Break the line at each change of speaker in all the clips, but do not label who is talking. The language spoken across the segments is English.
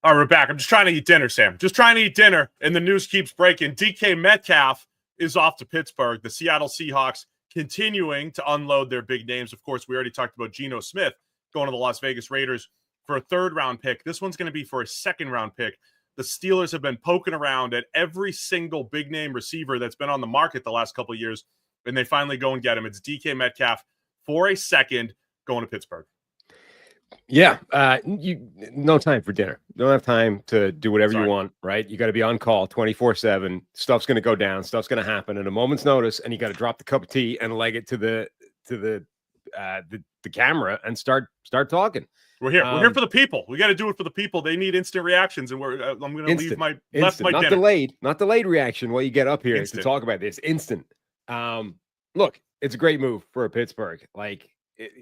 All right, we're back. I'm just trying to eat dinner, Sam. Just trying to eat dinner, and the news keeps breaking. DK Metcalf is off to Pittsburgh. The Seattle Seahawks continuing to unload their big names. Of course, we already talked about Geno Smith going to the Las Vegas Raiders for a third-round pick. This one's going to be for a second-round pick. The Steelers have been poking around at every single big-name receiver that's been on the market the last couple of years, and they finally go and get him. It's DK Metcalf for a second going to Pittsburgh.
Yeah, no time for dinner. Don't have time to do whatever you want, right? You got to be on call 24/7. Stuff's going to go down. Stuff's going to happen at a moment's notice, and you got to drop the cup of tea and leg it to the camera and start talking.
We're here. We're here for the people. We got to do it for the people. They need instant reactions, and I'm going to leave my
not
dinner.
Not delayed reaction while you get up here to talk about this. Instant. Look, it's a great move for Pittsburgh. Like,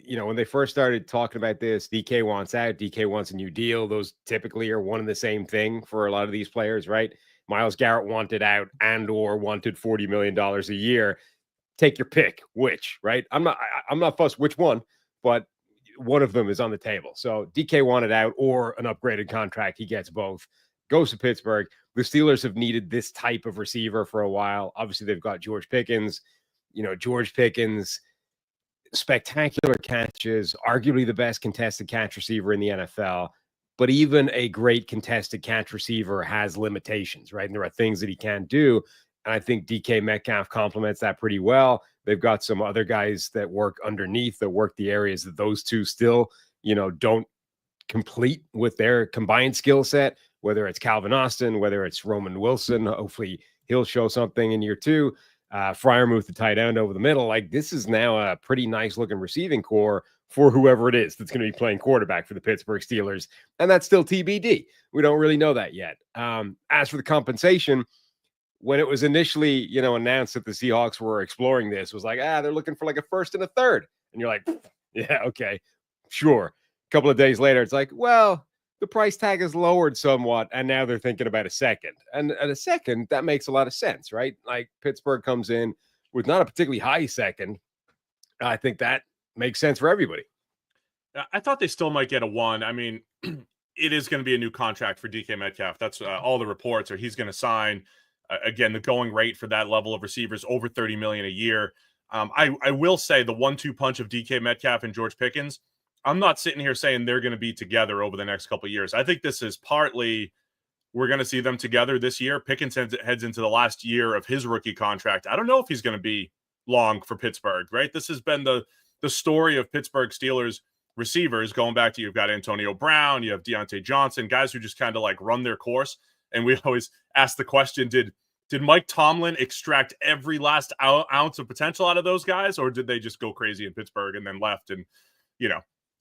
when they first started talking about this, DK wants out, DK wants a new deal. Those typically are one and the same thing for a lot of these players, right? Myles Garrett wanted out and or wanted $40 million a year. Take your pick, which, right? I'm not fussed which one, but one of them is on the table. So DK wanted out or an upgraded contract. He gets both. Goes to Pittsburgh. The Steelers have needed this type of receiver for a while. Obviously, they've got George Pickens. George Pickens, spectacular catches, arguably the best contested catch receiver in the NFL. But even a great contested catch receiver has limitations, right? And there are things that he can't do. And I think DK Metcalf complements that pretty well. They've got some other guys that work underneath, that work the areas that those two still, don't complete with their combined skill set, whether it's Calvin Austin, whether it's Roman Wilson. Hopefully he'll show something in year two. Freiermuth, the tight end over the middle. Like, this is now a pretty nice looking receiving core for whoever it is that's going to be playing quarterback for the Pittsburgh Steelers. And that's still TBD. We don't really know that yet. As for the compensation, when it was initially, announced that the Seahawks were exploring this, was like, they're looking for like a first and a third. And you're like, yeah, okay, sure. A couple of days later, it's like, well, the price tag is lowered somewhat, and now they're thinking about a second. And at a second, that makes a lot of sense, right? Like, Pittsburgh comes in with not a particularly high second. I think that makes sense for everybody.
I thought they still might get a one. I mean, it is going to be a new contract for DK Metcalf. That's all the reports are. He's going to sign. Again, the going rate for that level of receivers, over $30 million a year. I will say the 1-2 punch of DK Metcalf and George Pickens, I'm not sitting here saying they're going to be together over the next couple of years. I think this is partly we're going to see them together this year. Pickens heads into the last year of his rookie contract. I don't know if he's going to be long for Pittsburgh, right? This has been the story of Pittsburgh Steelers receivers going back to, you've got Antonio Brown, you have Deontay Johnson, guys who just kind of like run their course. And we always ask the question, did Mike Tomlin extract every last ounce of potential out of those guys, or did they just go crazy in Pittsburgh and then left and,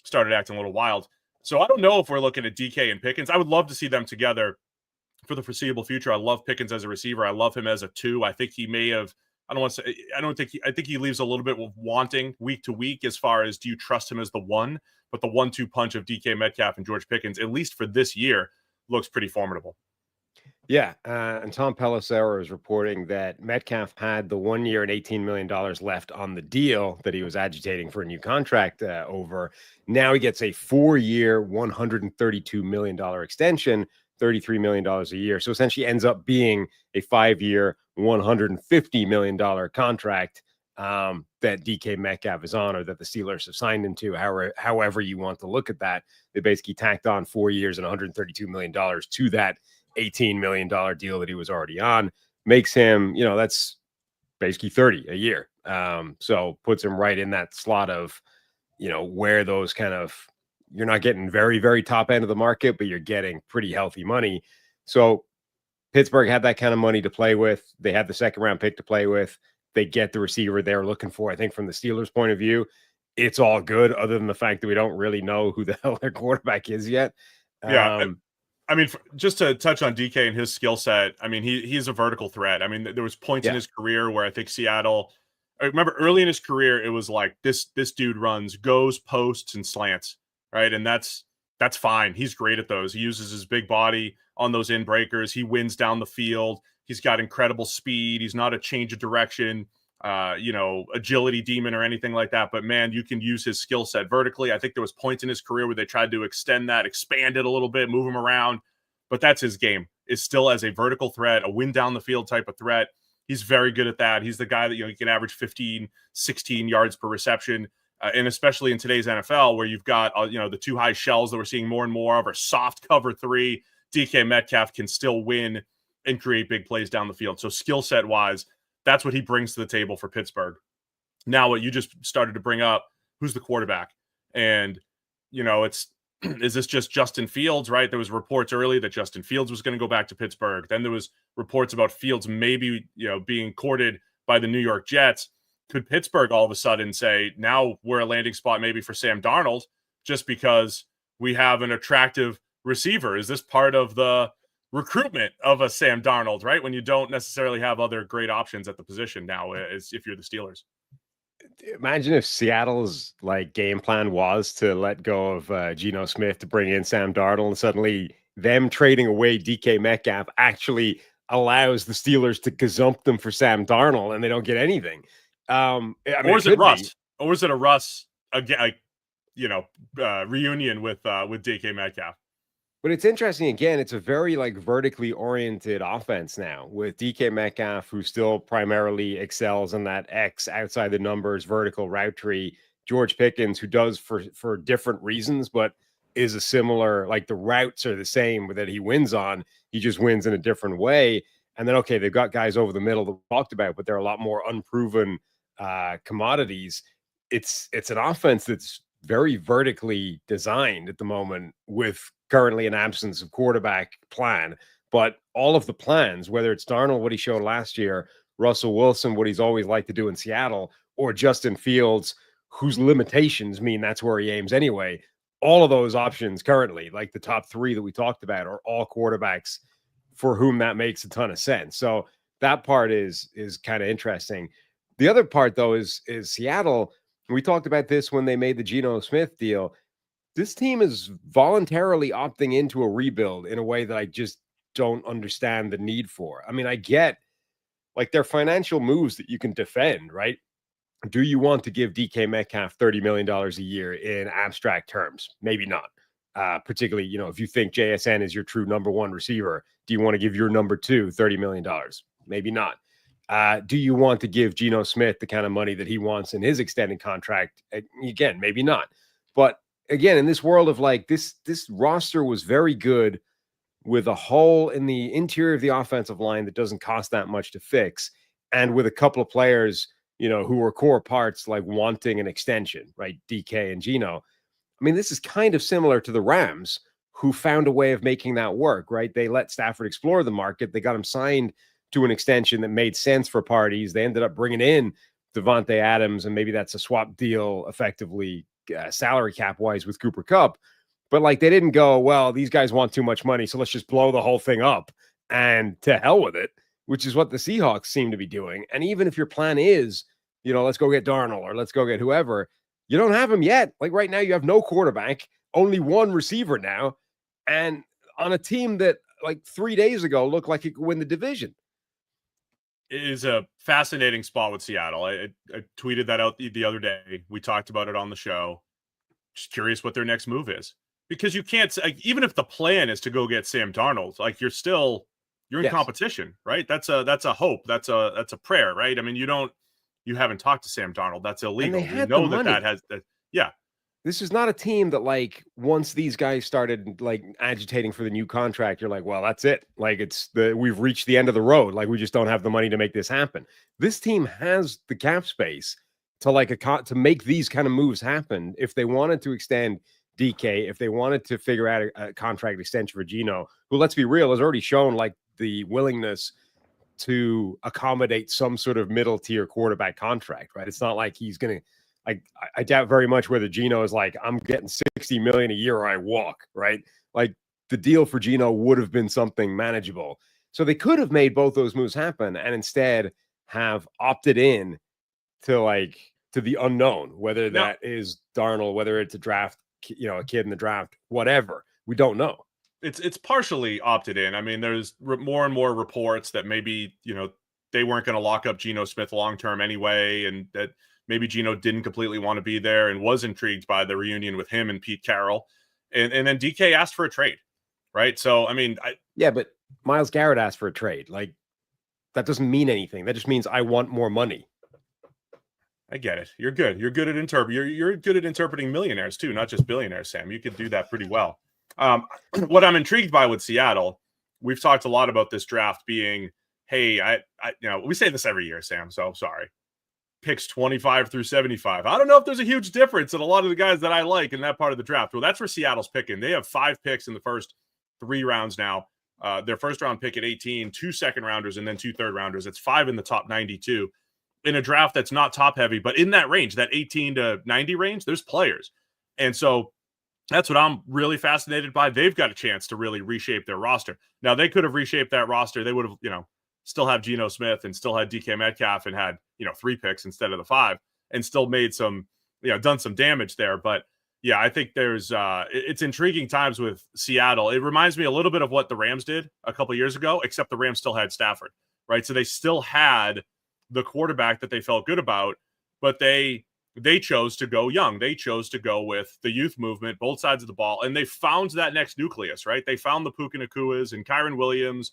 started acting a little wild? So I don't know if we're looking at DK and Pickens. I would love to see them together for the foreseeable future. I love Pickens as a receiver. I love him as a 2. I think he may have, I think he leaves a little bit wanting week to week as far as, do you trust him as the 1? But the 1-2 punch of DK Metcalf and George Pickens, at least for this year, looks pretty formidable.
Yeah, and Tom Palazzolo is reporting that Metcalf had the 1 year and $18 million left on the deal that he was agitating for a new contract over. Now he gets a 4-year, $132 million extension, $33 million a year. So essentially ends up being a 5-year, $150 million contract that DK Metcalf is on, or that the Steelers have signed into. However you want to look at that, they basically tacked on 4 years and $132 million to that $18 million deal that he was already on. Makes him, that's basically 30 a year. So puts him right in that slot of, where those kind of, you're not getting very, very top end of the market, but you're getting pretty healthy money. So Pittsburgh had that kind of money to play with. They had the second round pick to play with. They get the receiver they're looking for. I think from the Steelers' point of view, it's all good, other than the fact that we don't really know who the hell their quarterback is yet.
Yeah. I mean, just to touch on DK and his skill set, I mean, he's a vertical threat. I mean, there was points in his career where I think Seattle, I remember early in his career, it was like this dude runs goes, posts, and slants, right? And that's fine. He's great at those. He uses his big body on those in breakers. He wins down the field. He's got incredible speed. He's not a change of direction, agility demon or anything like that. But man, you can use his skill set vertically. I think there was points in his career where they tried to extend that, expand it a little bit, move him around. but that's his game, is still as a vertical threat, a win down the field type of threat. He's very good at that. He's the guy that, he can average 15, 16 yards per reception. And especially in today's NFL, where you've got, the two high shells that we're seeing more and more of, or soft cover 3, DK Metcalf can still win and create big plays down the field. So skill set wise, that's what he brings to the table for Pittsburgh. Now, what you just started to bring up, who's the quarterback? And, is this just Justin Fields, right? There was reports early that Justin Fields was going to go back to Pittsburgh. Then there was reports about Fields maybe, being courted by the New York Jets. Could Pittsburgh all of a sudden say, now we're a landing spot maybe for Sam Darnold just because we have an attractive receiver? Is this part of the recruitment of a Sam Darnold, right? When you don't necessarily have other great options at the position now, as if you're the Steelers.
Imagine if Seattle's game plan was to let go of Geno Smith to bring in Sam Darnold, and suddenly them trading away DK Metcalf actually allows the Steelers to gazump them for Sam Darnold, and they don't get anything. Or
is it Russ? Or is it a Russ again? Reunion with DK Metcalf.
But it's interesting, again, it's a very vertically oriented offense now with DK Metcalf, who still primarily excels in that X outside the numbers vertical route tree. George Pickens, who does for different reasons, but is a similar, the routes are the same that he wins on. He just wins in a different way. And then, okay, they've got guys over the middle that we talked about, but they're a lot more unproven commodities. It's an offense that's very vertically designed at the moment, with currently an absence of quarterback plan. But all of the plans, whether it's Darnold, what he showed last year, Russell Wilson, what he's always liked to do in Seattle, or Justin Fields, whose limitations mean that's where he aims anyway, all of those options currently, the top 3 that we talked about, are all quarterbacks for whom that makes a ton of sense. So that part is kind of interesting. The other part, though, is Seattle. We talked about this when they made the Geno Smith deal. This team is voluntarily opting into a rebuild in a way that I just don't understand the need for. I mean, I get their financial moves that you can defend, right? Do you want to give DK Metcalf $30 million a year in abstract terms? Maybe not. Particularly, if you think JSN is your true number 1 receiver, do you want to give your number 2 $30 million? Maybe not. Do you want to give Geno Smith the kind of money that he wants in his extended contract? Again, maybe not. But again, in this world of this roster was very good, with a hole in the interior of the offensive line that doesn't cost that much to fix, and with a couple of players, who were core parts, wanting an extension, right? DK and Geno. I mean, this is kind of similar to the Rams, who found a way of making that work, right? They let Stafford explore the market. They got him signed to an extension that made sense for parties. They ended up bringing in Devontae Adams, and maybe that's a swap deal effectively, salary cap wise, with Cooper Kupp. But they didn't go, well, these guys want too much money, so let's just blow the whole thing up and to hell with it, which is what the Seahawks seem to be doing. And even if your plan is, let's go get Darnold or let's go get whoever, you don't have him yet. Right now, you have no quarterback, only 1 receiver now, and on a team that 3 days ago looked like it could win the division.
It is a fascinating spot with Seattle. I tweeted that out the other day. We talked about it on the show. Just curious what their next move is, because you can't, even if the plan is to go get Sam Darnold, you're in competition, right? That's a hope. That's a prayer, right? I mean, you haven't talked to Sam Darnold. That's illegal. You know that has that. Yeah.
This is not a team that once these guys started agitating for the new contract, you're well, that's it. We've reached the end of the road. We just don't have the money to make this happen. This team has the cap space to to make these kind of moves happen. If they wanted to extend DK, if they wanted to figure out a contract extension for Geno, who, let's be real, has already shown the willingness to accommodate some sort of middle tier quarterback contract, right? It's not like he's going to, I doubt very much whether Geno is I'm getting $60 million a year or I walk, right? The deal for Geno would have been something manageable. So they could have made both those moves happen and instead have opted in to the unknown, whether that is Darnold, whether it's a draft, a kid in the draft, whatever. We don't know.
It's partially opted in. I mean, there's more and more reports that maybe, they weren't going to lock up Geno Smith long-term anyway, and that maybe Geno didn't completely want to be there and was intrigued by the reunion with him and Pete Carroll. And then DK asked for a trade, right? So, I mean,
yeah, but Myles Garrett asked for a trade. Like, that doesn't mean anything. That just means I want more money.
I get it. You're good. You're good at you're good at interpreting millionaires too, not just billionaires, Sam. You could do that pretty well. What I'm intrigued by with Seattle, we've talked a lot about this draft being, hey, we say this every year, Sam. So sorry. Picks 25 through 75. I don't know if there's a huge difference in a lot of the guys that I like in that part of the draft. Well, that's where Seattle's picking. They have 5 picks in the first 3 rounds now. Their first round pick at 18, 2 second rounders, and then 2 third rounders. It's 5 in the top 92 in a draft that's not top heavy, but in that range, that 18 to 90 range, there's players. And so that's what I'm really fascinated by. They've got a chance to really reshape their roster. Now, they could have reshaped that roster. They would have, still have Geno Smith and still had DK Metcalf and had, 3 picks instead of the 5 and still made some, done some damage there. But yeah, I think there's it's intriguing times with Seattle. It reminds me a little bit of what the Rams did a couple years ago, except the Rams still had Stafford, right? So they still had the quarterback that they felt good about, but they chose to go young. They chose to go with the youth movement, both sides of the ball, and they found that next nucleus, right? They found the Puka Nakuas and Kyron Williams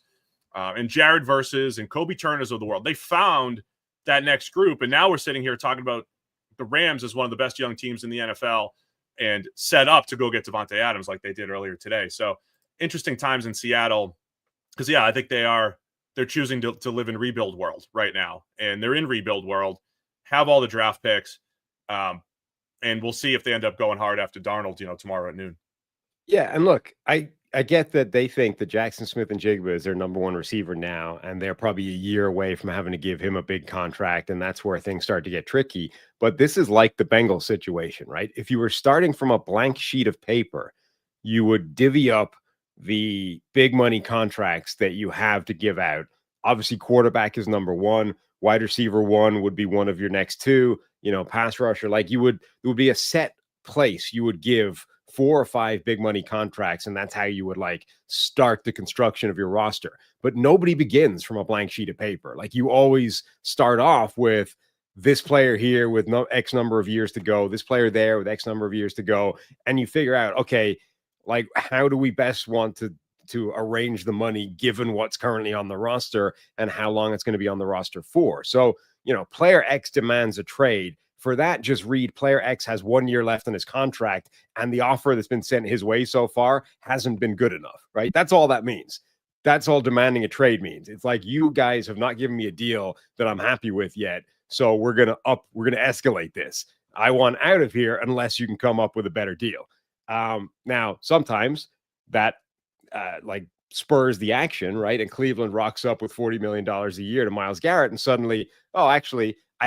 and Jared Verses and Kobe Turners of the world. They found that next group, and now we're sitting here talking about the Rams as one of the best young teams in the NFL and set up to go get Devontae Adams like they did earlier today. So interesting times in Seattle because, I think they're choosing to live in rebuild world right now, and they're in rebuild world, have all the draft picks, and we'll see if they end up going hard after Darnold, tomorrow at noon.
Yeah, and look, I get that they think that Jackson Smith-Njigba is their number 1 receiver now, and they're probably a year away from having to give him a big contract, and that's where things start to get tricky. But this is like the Bengals situation, right? If you were starting from a blank sheet of paper, you would divvy up the big money contracts that you have to give out. Obviously, quarterback is number 1. Wide receiver 1 would be one of your next 2. Pass rusher. Like it would be a set place you would give 4 or 5 big money contracts, and that's how you would start the construction of your roster. But nobody begins from a blank sheet of paper. Like you always start off with this player here with X number of years to go, this player there with X number of years to go, and you figure out, okay, how do we best want to arrange the money given what's currently on the roster and how long it's going to be on the roster for. So, player X demands a trade. For that, just read player X has 1 year left on his contract, and the offer that's been sent his way so far hasn't been good enough, right? That's all that means. That's all demanding a trade means. It's like, you guys have not given me a deal that I'm happy with yet, so we're going to escalate this. I want out of here unless you can come up with a better deal. Now, sometimes that spurs the action, right? And Cleveland rocks up with $40 million a year to Myles Garrett, and suddenly, I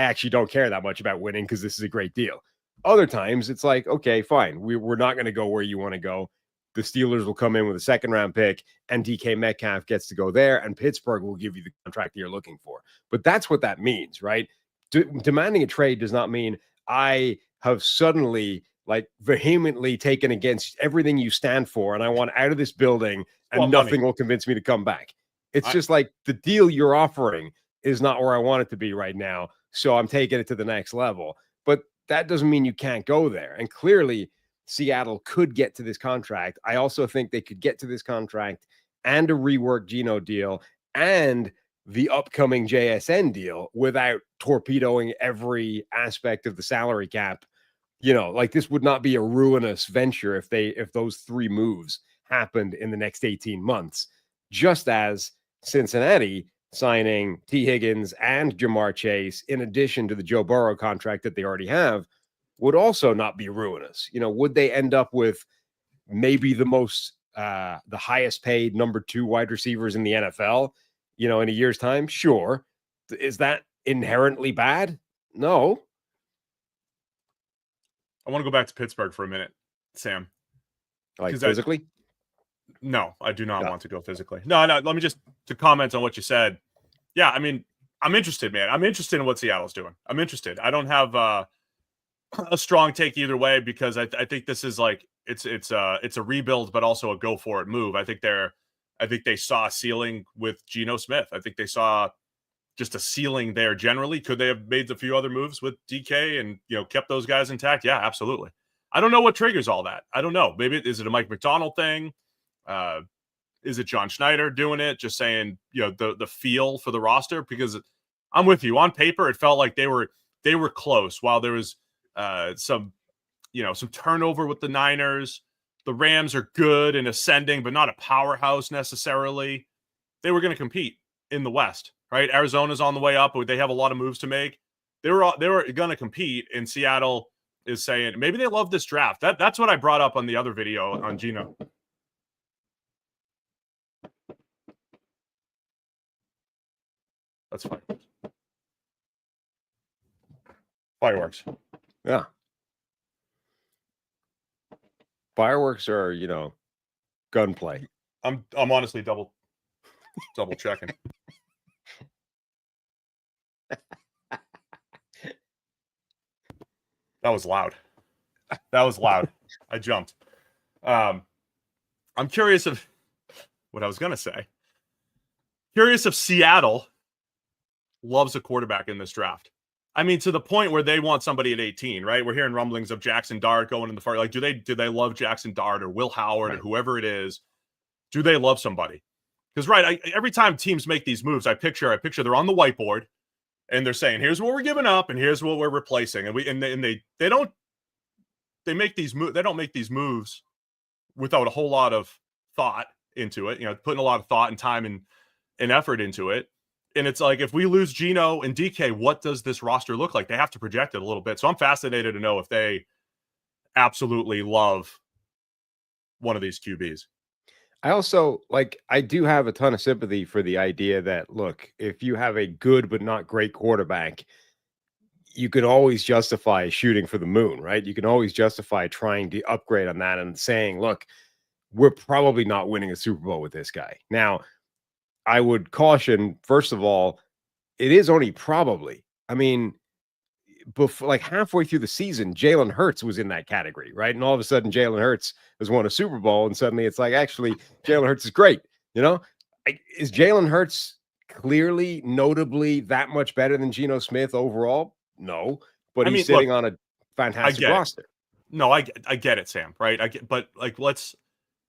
actually don't care that much about winning because this is a great deal. Other times, it's like, okay, fine. We're not going to go where you want to go. The Steelers will come in with a 2nd round pick, and DK Metcalf gets to go there, and Pittsburgh will give you the contract that you're looking for. But that's what that means, right? Demanding a trade does not mean I have suddenly vehemently taken against everything you stand for, and I want out of this building, and nothing will convince me to come back. It's just like the deal you're offering is not where I want it to be right now, so I'm taking it to the next level. But that doesn't mean you can't go there. And clearly, Seattle could get to this contract. I also think they could get to this contract and a reworked Geno deal and the upcoming JSN deal without torpedoing every aspect of the salary cap. This would not be a ruinous venture if those 3 moves happened in the next 18 months, just as Cincinnati signing T. Higgins and Jamar Chase, in addition to the Joe Burrow contract that they already have, would also not be ruinous. Would they end up with maybe the highest paid number 2 wide receivers in the NFL, in a year's time? Sure. Is that inherently bad? No.
I want to go back to Pittsburgh for a minute, Sam.
Physically?
No, I do not want to go physically. No. Let me just to comment on what you said. Yeah, I mean, I'm interested, man. I'm interested in what Seattle's doing. I'm interested. I don't have a strong take either way because I think this is it's a rebuild, but also a go for it move. I think they saw a ceiling with Geno Smith. I think they saw just a ceiling there generally. Could they have made a few other moves with DK and kept those guys intact? Yeah, absolutely. I don't know what triggers all that. I don't know. Maybe is it a Mike McDonald thing? Is it John Schneider doing it? Just saying, the feel for the roster? Because I'm with you. On paper, it felt like they were close. While there was some turnover with the Niners, the Rams are good and ascending, but not a powerhouse necessarily. They were going to compete in the West, right? Arizona's on the way up, but they have a lot of moves to make. They were going to compete, and Seattle is saying maybe they love this draft. That's what I brought up on the other video on Geno. That's fine. Fireworks.
Yeah. Fireworks are, gunplay.
I'm honestly double checking. That was loud. I jumped. I'm curious of what I was going to say. Curious if Seattle loves a quarterback in this draft. I mean, to the point where they want somebody at 18, right? We're hearing rumblings of Jackson Dart going in the first. Like, do they love Jackson Dart or Will Howard or whoever it is? Do they love somebody? Because every time teams make these moves, I picture they're on the whiteboard and they're saying, here's what we're giving up and here's what we're replacing. And they don't make these moves without a whole lot of thought into it, putting a lot of thought and time and effort into it. And it's like, if we lose Geno and DK, what does this roster look like? They have to project it a little bit. So I'm fascinated to know if they absolutely love one of these QBs.
I also I do have a ton of sympathy for the idea that, look, if you have a good but not great quarterback, you can always justify shooting for the moon, right? You can always justify trying to upgrade on that and saying, look, we're probably not winning a Super Bowl with this guy. Now, I would caution, first of all, it is only probably. I mean, before, halfway through the season, Jalen Hurts was in that category, right? And all of a sudden, Jalen Hurts has won a Super Bowl, and suddenly it's like, actually, Jalen Hurts is great. Is Jalen Hurts clearly, notably that much better than Geno Smith overall? No, but he's sitting on a fantastic roster.
No, I get it, Sam. Right?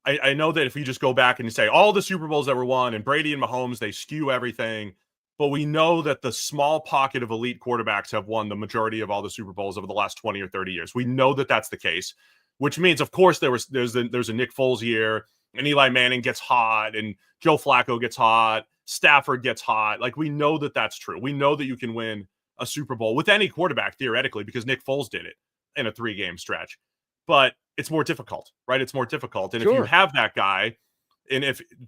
I know that if you just go back and you say all the Super Bowls that were won and Brady and Mahomes, they skew everything. But we know that the small pocket of elite quarterbacks have won the majority of all the Super Bowls over the last 20 or 30 years. We know that that's the case, which means, of course, there's a Nick Foles year, and Eli Manning gets hot, and Joe Flacco gets hot, Stafford gets hot. We know that that's true. We know that you can win a Super Bowl with any quarterback, theoretically, because Nick Foles did it in a 3-game stretch. But it's more difficult, right? It's more difficult. And If you have that guy, and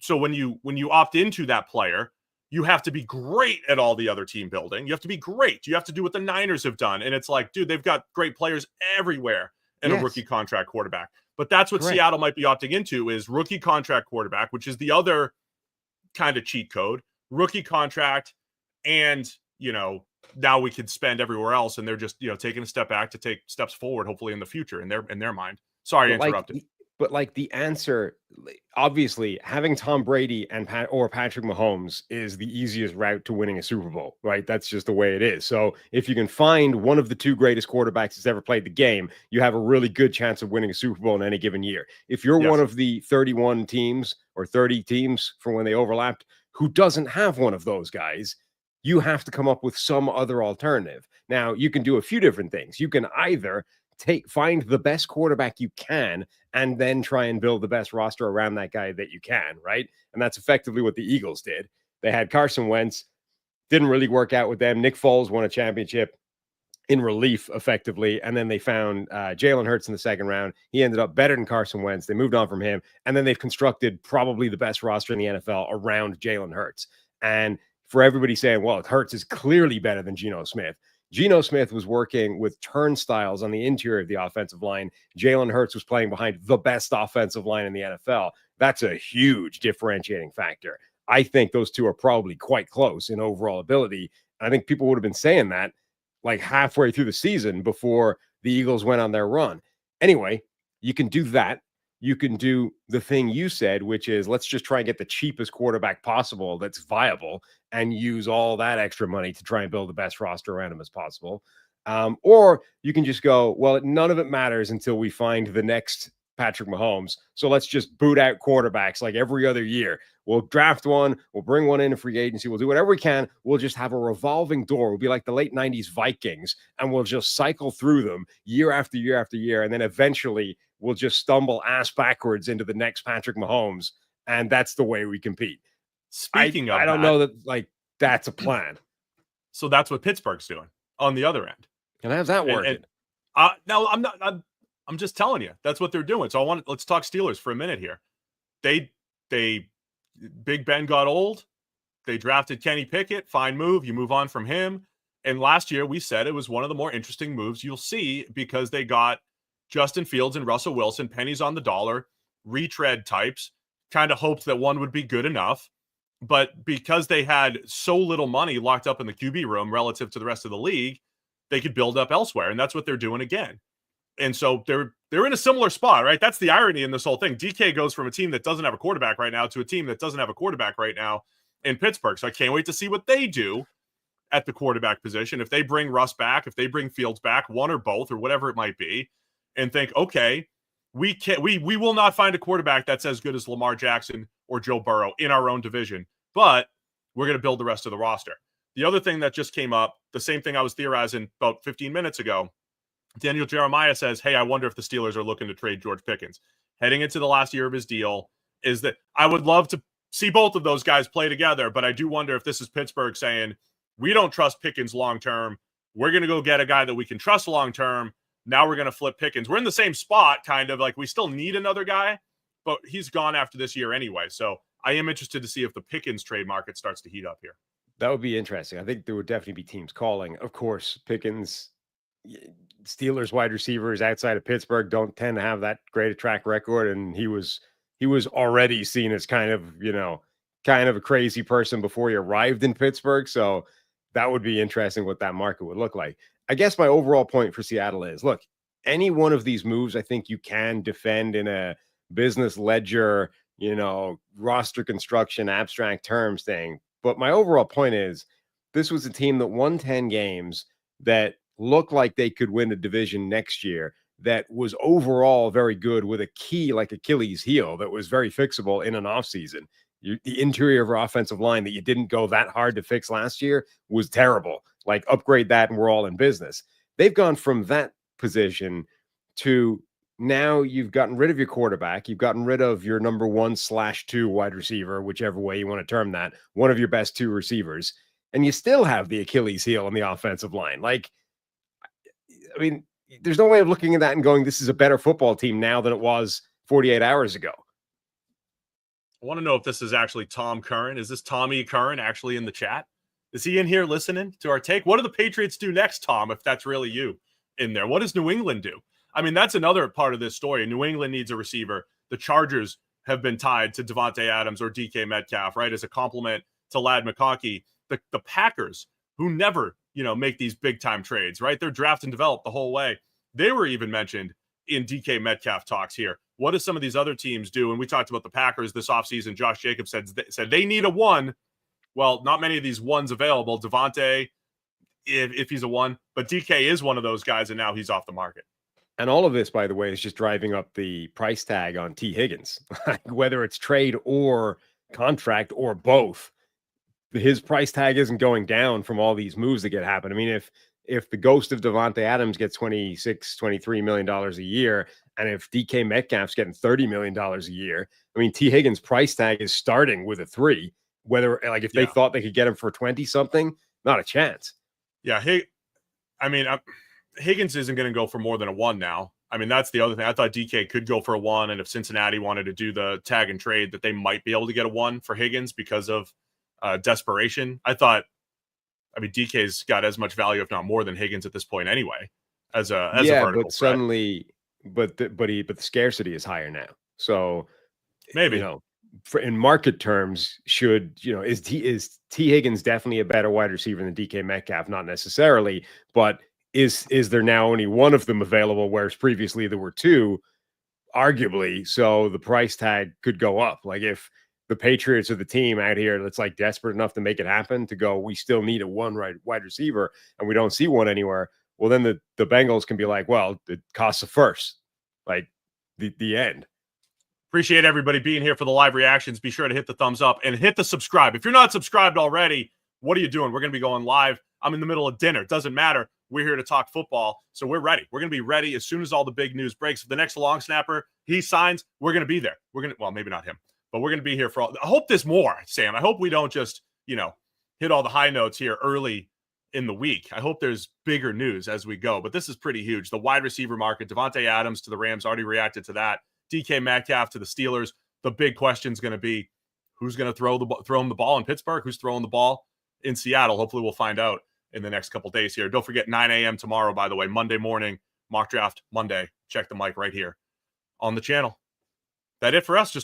when you opt into that player, you have to be great at all the other team building. You have to be great. You have to do what the Niners have done. And it's like, dude, they've got great players everywhere in a rookie contract quarterback. But that's what Seattle might be opting into, is rookie contract quarterback, which is the other kind of cheat code. Rookie contract, and now we could spend everywhere else, and they're just taking a step back to take steps forward, hopefully in the future in their mind. Sorry, I interrupted.
But the answer, obviously, having Tom Brady or Patrick Mahomes is the easiest route to winning a Super Bowl, right? That's just the way it is. So if you can find one of the two greatest quarterbacks that's ever played the game, you have a really good chance of winning a Super Bowl in any given year. If you're one of the 31 teams or 30 teams from when they overlapped who doesn't have one of those guys, you have to come up with some other alternative. Now, you can do a few different things. You can either find the best quarterback you can and then try and build the best roster around that guy that you can, right? And that's effectively what the Eagles did. They had Carson Wentz, didn't really work out with them. Nick Foles won a championship in relief, effectively, and then they found Jalen Hurts in the second round. He ended up better than Carson Wentz. They moved on from him, and then they've constructed probably the best roster in the NFL around Jalen Hurts. And for everybody saying, well, Hurts is clearly better than Geno Smith, Geno Smith was working with turnstiles on the interior of the offensive line. Jalen Hurts was playing behind the best offensive line in the NFL. That's a huge differentiating factor. I think those two are probably quite close in overall ability. And I think people would have been saying that halfway through the season before the Eagles went on their run. Anyway, you can do that. You can do the thing you said, which is let's just try and get the cheapest quarterback possible that's viable and use all that extra money to try and build the best roster around him as possible. Or you can just go, well, none of it matters until we find the next Patrick Mahomes. So let's just boot out quarterbacks like every other year. We'll draft one. We'll bring one in free agency. We'll do whatever we can. We'll just have a revolving door. We'll be like the late 90s Vikings, and we'll just cycle through them year after year after year. And then eventually we'll just stumble ass backwards into the next Patrick Mahomes. And that's the way we compete.
Speaking of
I don't know that like that's a plan.
So that's what Pittsburgh's doing on the other end.
And how's that working?
No, I'm not. I'm just telling you that's what they're doing. So let's talk Steelers for a minute here. They Big Ben got old. They drafted Kenny Pickett. Fine move. You move on from him. And last year we said it was one of the more interesting moves you'll see because they got Justin Fields and Russell Wilson, pennies on the dollar, retread types. Kind of hoped that one would be good enough. But because they had so little money locked up in the QB room relative to the rest of the league, they could build up elsewhere. And that's what they're doing again. And so they're in a similar spot, right? That's the irony in this whole thing. DK goes from a team that doesn't have a quarterback right now to a team that doesn't have a quarterback right now in Pittsburgh. So I can't wait to see what they do at the quarterback position. If they bring Russ back, if they bring Fields back, one or both or whatever it might be, and think, okay, we will not find a quarterback that's as good as Lamar Jackson or Joe Burrow in our own division, but we're going to build the rest of the roster. The other thing that just came up, the same thing I was theorizing about 15 minutes ago, Daniel Jeremiah says, hey, I wonder if the Steelers are looking to trade George Pickens. Heading into the last year of his deal, is that I would love to see both of those guys play together, but I do wonder if this is Pittsburgh saying, we don't trust Pickens long-term. We're going to go get a guy that we can trust long-term. Now we're going to flip Pickens. We're in the same spot, kind of like we still need another guy, but he's gone after this year anyway. So I am interested to see if the Pickens trade market starts to heat up here.
That would be interesting. I think there would definitely be teams calling. Of course, Pickens, Steelers wide receivers outside of Pittsburgh don't tend to have that great a track record. And he was already seen as kind of a crazy person before he arrived in Pittsburgh. So that would be interesting what that market would look like. I guess my overall point for Seattle is, look, any one of these moves, I think you can defend in a business ledger, roster construction, abstract terms thing. But my overall point is this was a team that won 10 games that looked like they could win a division next year, that was overall very good with a key like Achilles heel that was very fixable in an offseason. The interior of our offensive line that you didn't go that hard to fix last year was terrible. Like, upgrade that and we're all in business. They've gone from that position to now you've gotten rid of your quarterback. You've gotten rid of your number 1/2 wide receiver, whichever way you want to term that, one of your best two receivers. And you still have the Achilles heel on the offensive line. Like, I mean, there's no way of looking at that and going, this is a better football team now than it was 48 hours ago.
I want to know if this is actually Tom Curran. Is this Tommy Curran actually in the chat? Is he in here listening to our take? What do the Patriots do next, Tom, if that's really you in there? What does New England do? I mean, that's another part of this story. New England needs a receiver. The Chargers have been tied to Devontae Adams or DK Metcalf, right, as a compliment to Ladd McConkey. The Packers, who never, make these big-time trades, right? They're draft and develop the whole way. They were even mentioned in DK Metcalf talks here. What do some of these other teams do? And we talked about the Packers this offseason. Josh Jacobs said they need a one. Well, not many of these ones available. Devontae, if he's a one, but DK is one of those guys, and now he's off the market.
And all of this, by the way, is just driving up the price tag on T. Higgins, whether it's trade or contract or both. His price tag isn't going down from all these moves that happen. I mean, if the ghost of Devontae Adams gets $23 million a year, and if DK Metcalf's getting $30 million a year, I mean, T. Higgins' price tag is starting with a 3. Whether, like, if they thought they could get him for 20 something, not a chance.
Yeah. Higgins isn't going to go for more than a 1 now. I mean, that's the other thing. I thought DK could go for a 1. And if Cincinnati wanted to do the tag and trade, that they might be able to get a 1 for Higgins because of desperation. DK's got as much value, if not more, than Higgins at this point anyway, as a vertical
but suddenly, but the scarcity is higher now. So
maybe,
in market terms, is T. Higgins definitely a better wide receiver than DK Metcalf? Not necessarily, but is there now only one of them available, whereas previously there were 2, arguably? So the price tag could go up. Like, if the Patriots are the team out here that's like desperate enough to make it happen, to go, we still need a 1 wide receiver and we don't see one anywhere. Well, then the Bengals can be like, well, it costs a first. Like, the end.
Appreciate everybody being here for the live reactions. Be sure to hit the thumbs up and hit the subscribe. If you're not subscribed already, what are you doing? We're going to be going live. I'm in the middle of dinner. It doesn't matter. We're here to talk football, so we're ready. We're going to be ready as soon as all the big news breaks. If the next long snapper, he signs, we're going to be there. Well, maybe not him, but we're going to be here for all. I hope there's more, Sam. I hope we don't just, hit all the high notes here early in the week. I hope there's bigger news as we go, but this is pretty huge. The wide receiver market, Devontae Adams to the Rams, already reacted to that. DK Metcalf to the Steelers. The big question is going to be who's going to throw him the ball in Pittsburgh? Who's throwing the ball in Seattle? Hopefully we'll find out in the next couple days here. Don't forget 9 a.m. tomorrow, by the way, Monday morning, mock draft Monday. Check the mic right here on the channel. That it for us. Just